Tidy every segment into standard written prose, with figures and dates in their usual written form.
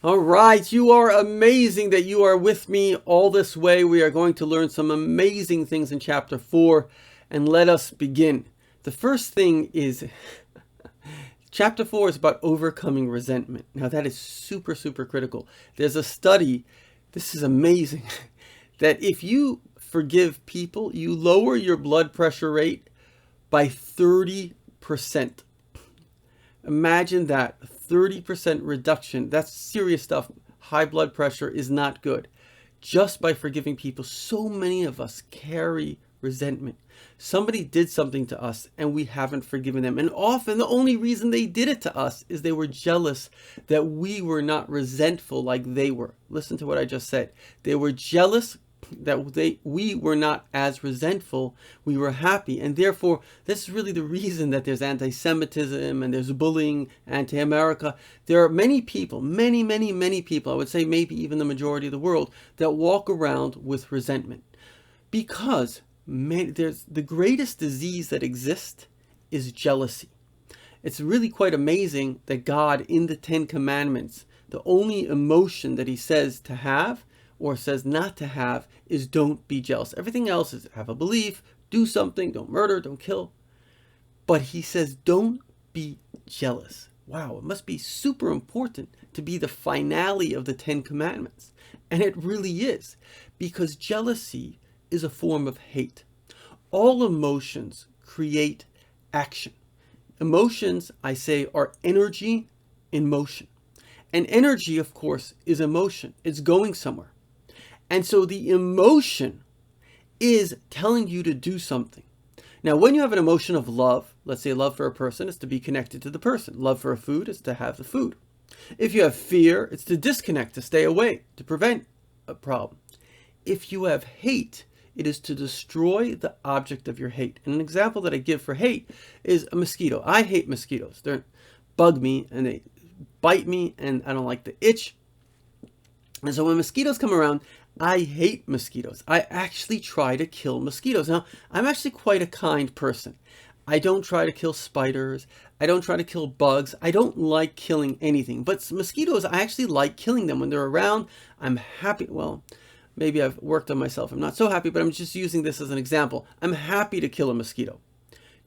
All right, you are amazing that you are with me all this way. We are going to learn some amazing things in chapter 4, and let us begin. The first thing is chapter 4 is about overcoming resentment. Now, that is super, super critical. There's a study, this is amazing, that if you forgive people, you lower your blood pressure rate by 30%. Imagine that, 30% reduction. That's serious stuff. High blood pressure is not good. Just by forgiving people, so many of us carry resentment. Somebody did something to us and we haven't forgiven them. And often the only reason they did it to us is they were jealous that we were not resentful like they were. Listen to what I just said. They were jealous that we were not as resentful. We were happy, and therefore this is really the reason that there's anti-Semitism and there's bullying, anti-America. There are many people, many people, I would say maybe even the majority of the world, that walk around with resentment, because there's the greatest disease that exists is jealousy. It's really quite amazing that God in the 10 Commandments, the only emotion that he says to have or says not to have is don't be jealous. Everything else is have a belief, do something, don't murder, don't kill. But he says don't be jealous. Wow, it must be super important to be the finale of the 10 Commandments. And it really is, because jealousy is a form of hate. All emotions create action. Emotions, I say, are energy in motion. And energy, of course, is emotion. It's going somewhere. And so the emotion is telling you to do something. Now, when you have an emotion of love, let's say love for a person is to be connected to the person. Love for a food is to have the food. If you have fear, it's to disconnect, to stay away, to prevent a problem. If you have hate, it is to destroy the object of your hate. And an example that I give for hate is a mosquito. I hate mosquitoes. They bug me and they bite me and I don't like the itch. And so when mosquitoes come around, I hate mosquitoes. I actually try to kill mosquitoes. Now, I'm actually quite a kind person. I don't try to kill spiders. I don't try to kill bugs. I don't like killing anything. But mosquitoes, I actually like killing them. When they're around, I'm happy. Well, maybe I've worked on myself. I'm not so happy, but I'm just using this as an example. I'm happy to kill a mosquito.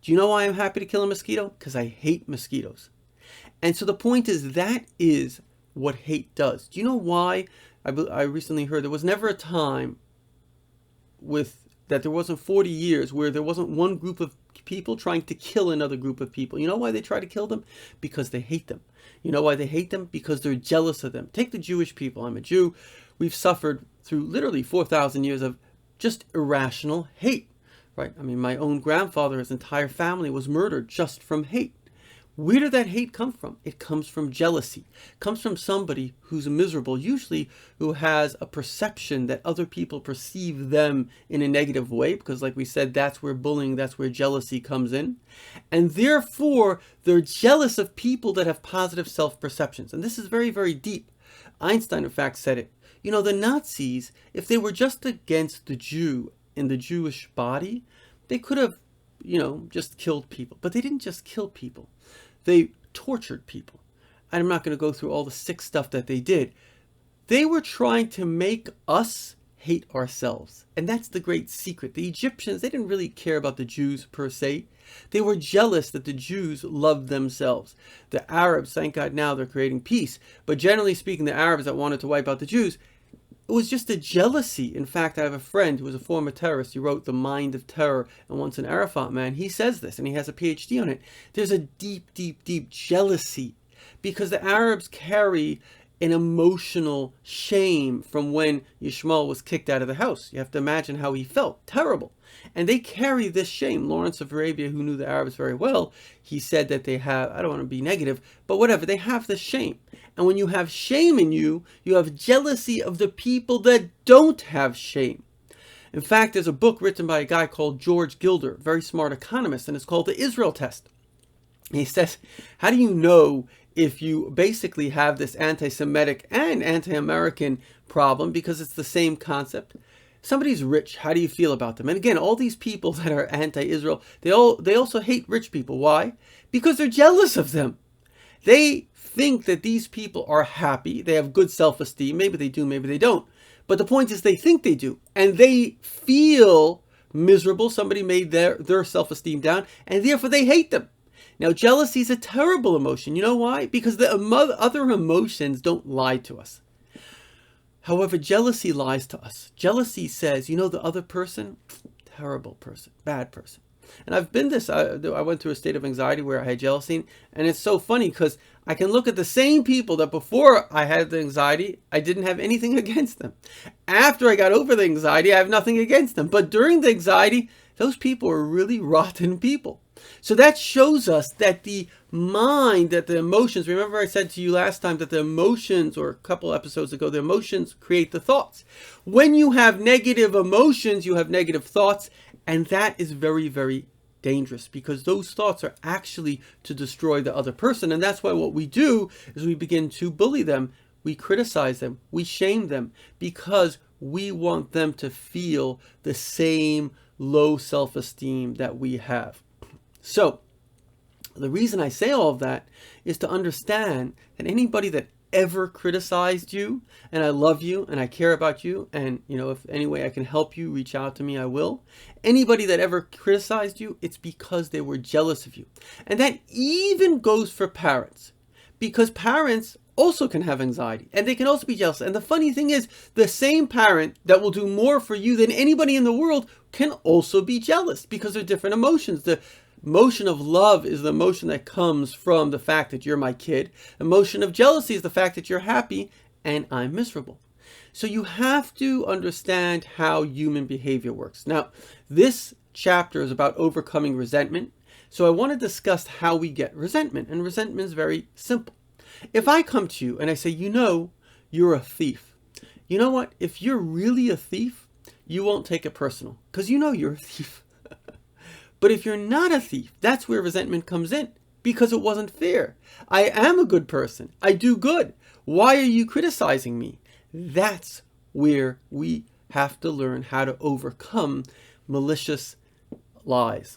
Do you know why I'm happy to kill a mosquito? Because I hate mosquitoes. And so the point is, that is what hate does. Do you know why? I recently heard there was never a time that there wasn't 40 years where there wasn't one group of people trying to kill another group of people. You know why they try to kill them? Because they hate them. You know why they hate them? Because they're jealous of them. Take the Jewish people. I'm a Jew. We've suffered through literally 4,000 years of just irrational hate, right? I mean, my own grandfather, his entire family was murdered just from hate. Where did that hate come from? It comes from jealousy. It comes from somebody who's miserable, usually who has a perception that other people perceive them in a negative way, because like we said, that's where bullying, that's where jealousy comes in. And therefore, they're jealous of people that have positive self-perceptions. And this is very, very deep. Einstein, in fact, said it. You know, the Nazis, if they were just against the Jew in the Jewish body, they could have, just killed people. But they didn't just kill people. They tortured people. I'm not going to go through all the sick stuff that they did. They were trying to make us hate ourselves. And that's the great secret. The Egyptians, they didn't really care about the Jews per se. They were jealous that the Jews loved themselves. The Arabs, thank God now they're creating peace. But generally speaking, the Arabs that wanted to wipe out the Jews, it was just a jealousy. In fact, I have a friend who was a former terrorist. He wrote The Mind of Terror and Once an Arafat Man. He says this, and he has a PhD on it. There's a deep, deep, deep jealousy because the Arabs carry an emotional shame from when Yishmael was kicked out of the house. You have to imagine how he felt. Terrible. And they carry this shame. Lawrence of Arabia, who knew the Arabs very well, he said that they have, I don't want to be negative, but whatever, they have this shame. And when you have shame in you, you have jealousy of the people that don't have shame. In fact, there's a book written by a guy called George Gilder, very smart economist, and it's called The Israel Test. He says, how do you know if you basically have this anti-Semitic and anti-American problem, because it's the same concept? Somebody's rich, how do you feel about them? And again, all these people that are anti-Israel, they also hate rich people. Why? Because they're jealous of them. They think that these people are happy. They have good self-esteem. Maybe they do, maybe they don't. But the point is they think they do. And they feel miserable. Somebody made their self-esteem down, and therefore they hate them. Now, jealousy is a terrible emotion. You know why? Because the other emotions don't lie to us. However, jealousy lies to us. Jealousy says, you know, the other person, terrible person, bad person. And I've been this, I went through a state of anxiety where I had jealousy, and it's so funny because I can look at the same people that before I had the anxiety, I didn't have anything against them. After I got over the anxiety, I have nothing against them. But during the anxiety, those people are really rotten people. So that shows us that the mind, that the emotions, remember I said to you last time that the emotions, or a couple episodes ago, the emotions create the thoughts. When you have negative emotions, you have negative thoughts, and that is very, very dangerous because those thoughts are actually to destroy the other person. And that's why what we do is we begin to bully them, we criticize them, we shame them because we want them to feel the same low self-esteem that we have. So the reason I say all of that is to understand that anybody that ever criticized you, and I love you and I care about you, and you know, if any way I can help you, reach out to me, I will. Anybody that ever criticized you, it's because they were jealous of you. And that even goes for parents, because parents also can have anxiety and they can also be jealous. And the funny thing is, the same parent that will do more for you than anybody in the world can also be jealous because they're different emotions. The emotion of love is the emotion that comes from the fact that you're my kid. Emotion of jealousy is the fact that you're happy and I'm miserable. So you have to understand how human behavior works. Now, this chapter is about overcoming resentment. So I want to discuss how we get resentment. And resentment is very simple. If I come to you and I say, you know, you're a thief. You know what? If you're really a thief, you won't take it personal because you know you're a thief. But if you're not a thief, that's where resentment comes in because it wasn't fair. I am a good person. I do good. Why are you criticizing me? That's where we have to learn how to overcome malicious lies.